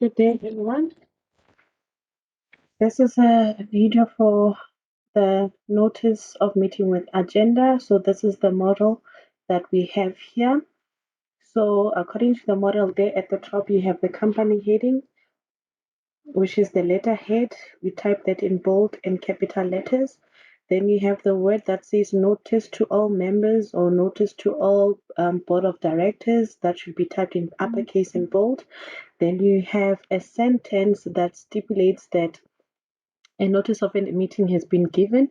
Good day, everyone. This is a video for the notice of meeting with agenda. So this is the model that we have here. So according to the model there at the top, you have the company heading, which is the letterhead. We type that in bold and capital letters. Then you have the word that says notice to all members or notice to all board of directors. That should be typed in uppercase and bold. Then you have a sentence that stipulates that a notice of a meeting has been given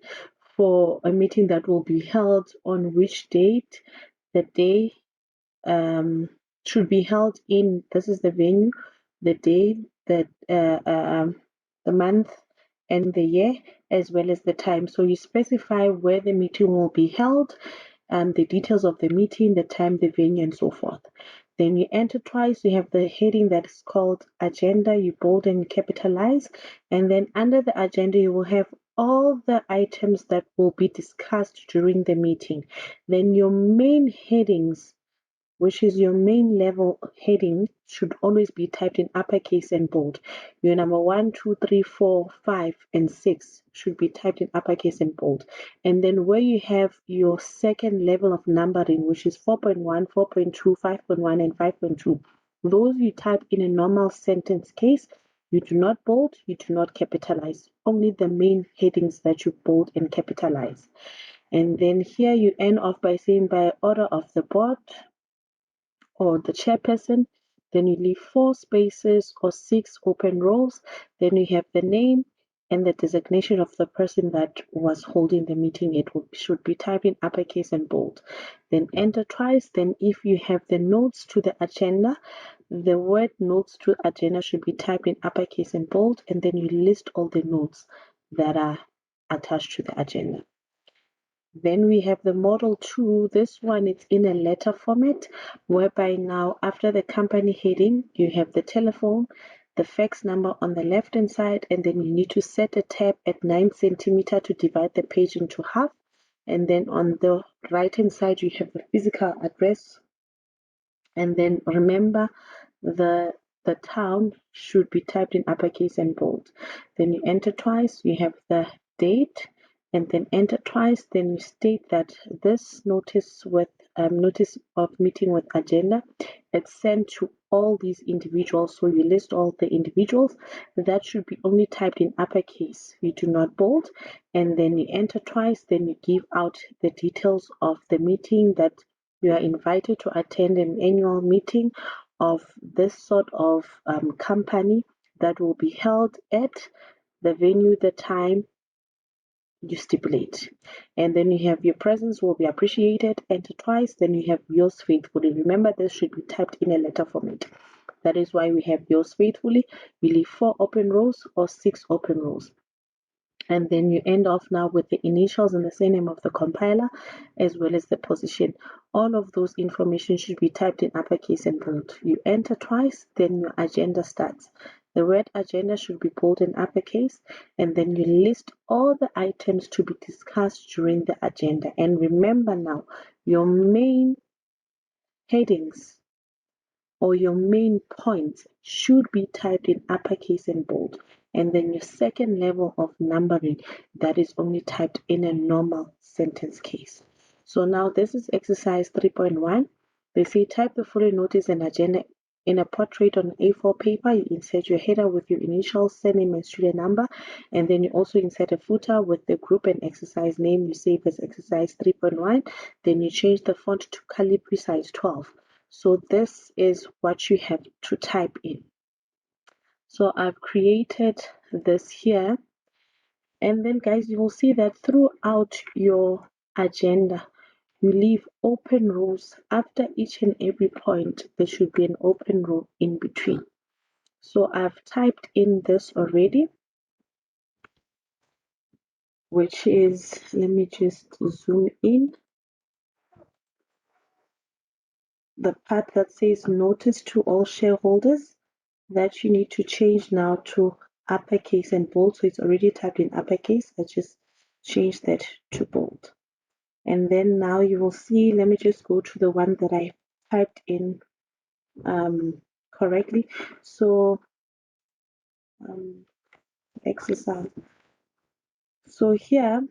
for a meeting that will be held on which date. The day should be held in, this is the venue, the day, the month, and the year, as well as the time. So you specify where the meeting will be held, the details of the meeting, the time, the venue, and so forth. Then you enter twice, you have the heading that is called agenda, you bold and capitalize. And then under the agenda, you will have all the items that will be discussed during the meeting. Then your main headings, which is your main level heading, should always be typed in uppercase and bold. Your number 1, 2, 3, 4, 5, and 6 should be typed in uppercase and bold. And then where you have your second level of numbering, which is 4.1, 4.2, 5.1, and 5.2, those you type in a normal sentence case. You do not bold, you do not capitalize. Only the main headings that you bold and capitalize. And then here you end off by saying by order of the board, or the chairperson. Then you leave 4 spaces or 6 open rows. Then you have the name and the designation of the person that was holding the meeting. It should be typed in uppercase and bold. Then enter twice. Then if you have the notes to the agenda, the word notes to agenda should be typed in uppercase and bold. And then you list all the notes that are attached to the agenda. Then we have the model 2. This one is in a letter format, whereby now after the company heading, you have the telephone, the fax number on the left hand side, and then you need to set a tab at 9 centimeter to divide the page into half. And then on the right hand side, you have the physical address. And then remember, the town should be typed in uppercase and bold. Then you enter twice, you have the date, and then enter twice. Then you state that this notice of meeting with agenda, it's sent to all these individuals. So you list all the individuals. That should be only typed in uppercase. You do not bold. And then you enter twice. Then you give out the details of the meeting, that you are invited to attend an annual meeting of this sort of company that will be held at the venue, the time you stipulate. And then you have your presence will be appreciated, enter twice. Then you have yours faithfully. Remember, this should be typed in a letter format. That is why we have yours faithfully. We leave 4 open rows or 6 open rows. And then you end off now with the initials and the surname of the compiler, as well as the position. All of those information should be typed in uppercase and bold. You enter twice, then your agenda starts. The word agenda should be bold and uppercase, and then you list all the items to be discussed during the agenda. And remember now, your main headings or your main points should be typed in uppercase and bold. And then your second level of numbering, that is only typed in a normal sentence case. So now this is exercise 3.1. They say type the following notice and agenda in a portrait on A4 paper. You insert your header with your initials, surname, and student number. And then you also insert a footer with the group and exercise name. You save as exercise 3.1. Then you change the font to Calibri size 12. So this is what you have to type in. So I've created this here. And then guys, you will see that throughout your agenda, you leave open rows. After each and every point, there should be an open row in between. So I've typed in this already, which is, let me just zoom in, the part that says notice to all shareholders, that you need to change now to uppercase and bold. So it's already typed in uppercase. I just change that to bold. And then now you will see, let me just go to the one that I typed in correctly. So exercise. So here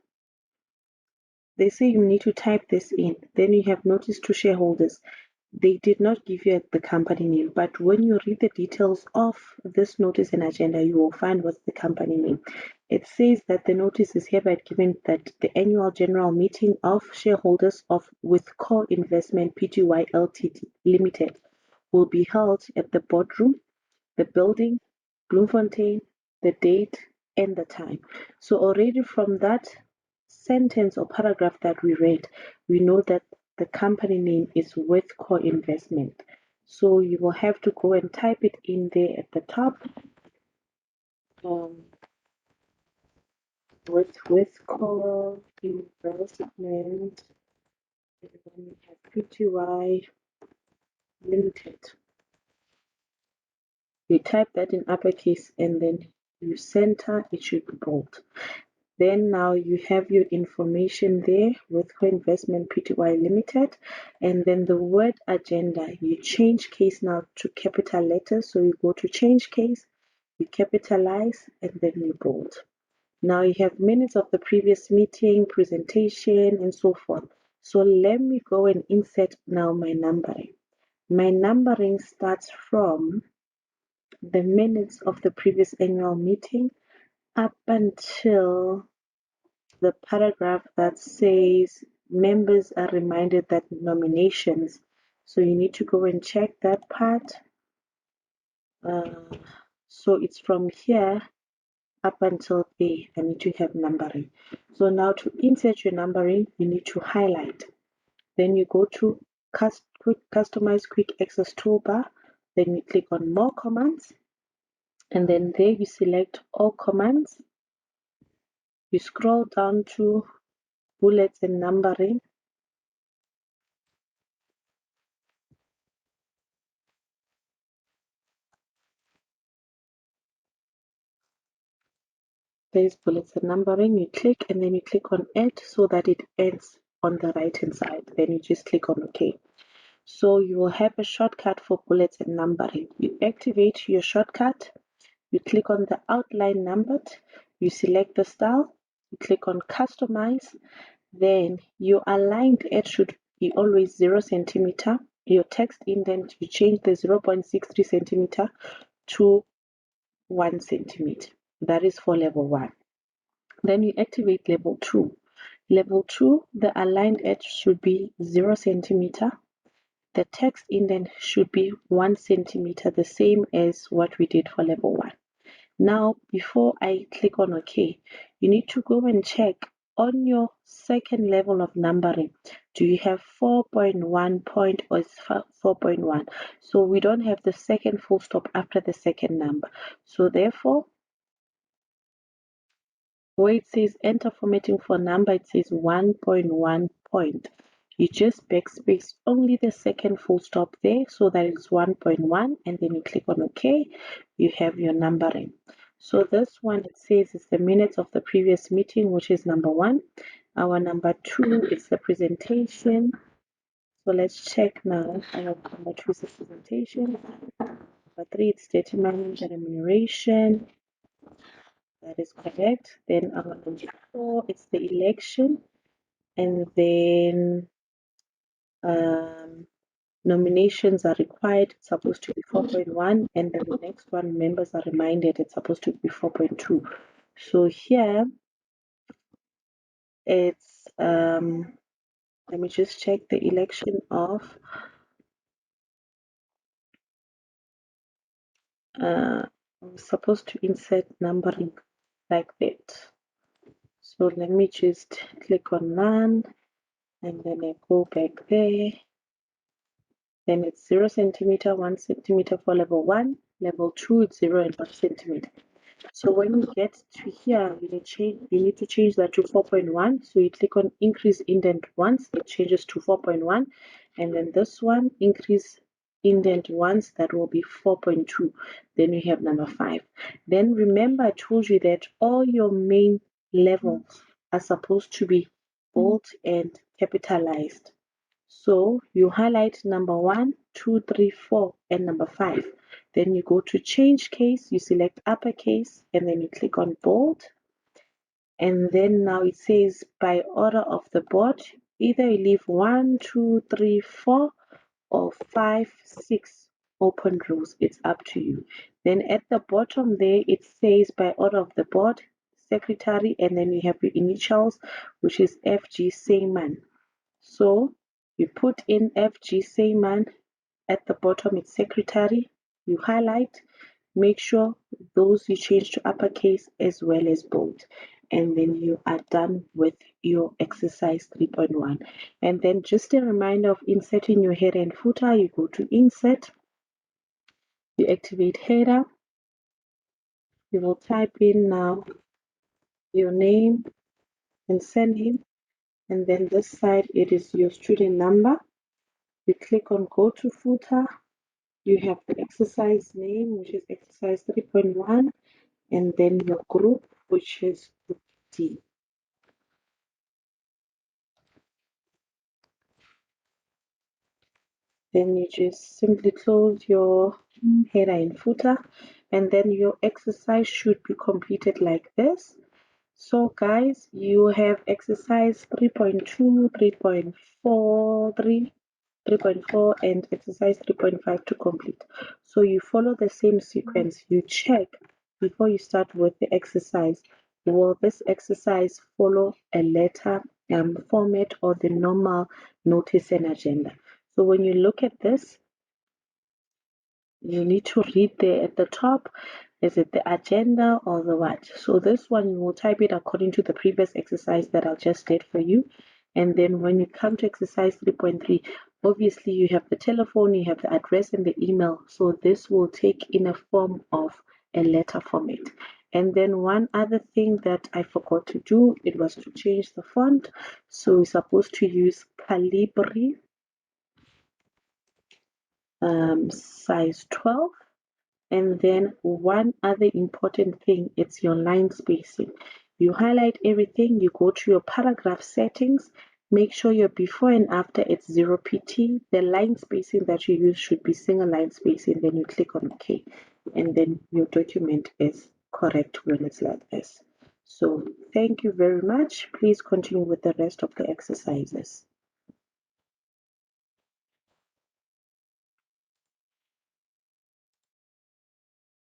they say you need to type this in. Then you have notice to shareholders. They did not give you the company name, but when you read the details of this notice and agenda, you will find what's the company name. It says that the notice is hereby given that the annual general meeting of shareholders of with Core Investment Pty Ltd Limited will be held at the boardroom, the building, Bloemfontein, the date, and the time. So already from that sentence or paragraph that we read, we know that the company name is with Core Investment. So you will have to go and type it in there at the top. Um, with Core Investment, and then we have Pty Limited. You type that in uppercase and then you center, it should be bold. Then now you have your information there with Co-Investment Pty Limited, and then the word agenda, you change case now to capital letters. So you go to change case, you capitalize, and then you bold. Now you have minutes of the previous meeting, presentation, and so forth. So let me go and insert now my numbering. My numbering starts from the minutes of the previous annual meeting up until the paragraph that says members are reminded that nominations. So you need to go and check that part. So it's from here up until there. I need to have numbering. So now to insert your numbering, you need to highlight. Then you go to Customize Quick Access Toolbar. Then you click on More Commands. And then there you select All Commands. You scroll down to Bullets and Numbering. There's bullets and numbering. You click and then you click on Add so that it ends on the right hand side. Then you just click on OK. So you will have a shortcut for bullets and numbering. You activate your shortcut. You click on the outline numbered. You select the style. You click on Customize. Then your aligned edge should be always 0 centimeter. Your text indent, you change the 0.63 centimeter to 1 centimeter. That is for level 1. Then you activate level 2. Level 2, the aligned edge should be 0 centimeter. The text indent should be 1 centimeter, the same as what we did for level 1. Now, before I click on OK, you need to go and check on your second level of numbering. Do you have 4.1 point or is 4.1? So we don't have the second full stop after the second number. So therefore, where it says enter formatting for number, it says 1.1 point. You just backspace only the second full stop there so that it's 1.1 and then you click on OK. You have your numbering. So this one, it says it's the minutes of the previous meeting, which is number 1. Our number 2 is the presentation. So let's check now. Our number 2 is the presentation. Number 3, it's determining the remuneration. That is correct. Then our number 4, it's the election. And then nominations are required. It's supposed to be 4.1. And then the next one, members are reminded, it's supposed to be 4.2. So here, it's, let me just check the election of, I'm supposed to insert numbering like that. So let me just click on none. And then I go back there. Then it's 0 centimeter, 1 centimeter for level 1. Level 2, it's 0 and 1 centimeter. So when you get to here, you need to change that to 4.1. So you click on increase indent once, it changes to 4.1. And then this one, increase indent once, that will be 4.2. Then you have number 5. Then remember I told you that all your main levels are supposed to be bold and capitalized. So you highlight number 1, 2, 3, 4, and number 5. Then you go to change case, you select uppercase, and then you click on bold. And then now it says by order of the board, either you leave 1, 2, 3, 4, or 5, 6 open rows. It's up to you. Then at the bottom there, it says by order of the board, secretary, and then you have your initials, which is FG Seyman. So you put in FG Seyman. At the bottom, it's secretary. You highlight, make sure those you change to uppercase as well as bold. And then you are done with your exercise 3.1. And then just a reminder of inserting your header and footer. You go to insert, you activate header, you will type in now your name and surname, and then this side it is your student number. You click on go to footer, you have the exercise name, which is exercise 3.1, and then your group, which is group D. Then you just simply close your header and footer, and then your exercise should be completed like this. So guys, you have exercise 3.2, 3.4, 3.4 and exercise 3.5 to complete. So you follow the same sequence. You check before you start with the exercise. Will this exercise follow a letter format or the normal notice and agenda? So when you look at this, you need to read there at the top. Is it the agenda or the what? So this one you will type it according to the previous exercise that I just did for you. And then when you come to exercise 3.3, obviously you have the telephone, you have the address and the email. So this will take in a form of a letter format. And then one other thing that I forgot to do, it was to change the font. So we're supposed to use Calibri size 12. And then one other important thing, it's your line spacing. You highlight everything, you go to your paragraph settings, make sure your before and after it's 0pt. The line spacing that you use should be single line spacing. Then you click on OK. And then your document is correct when it's like this. So thank you very much. Please continue with the rest of the exercises.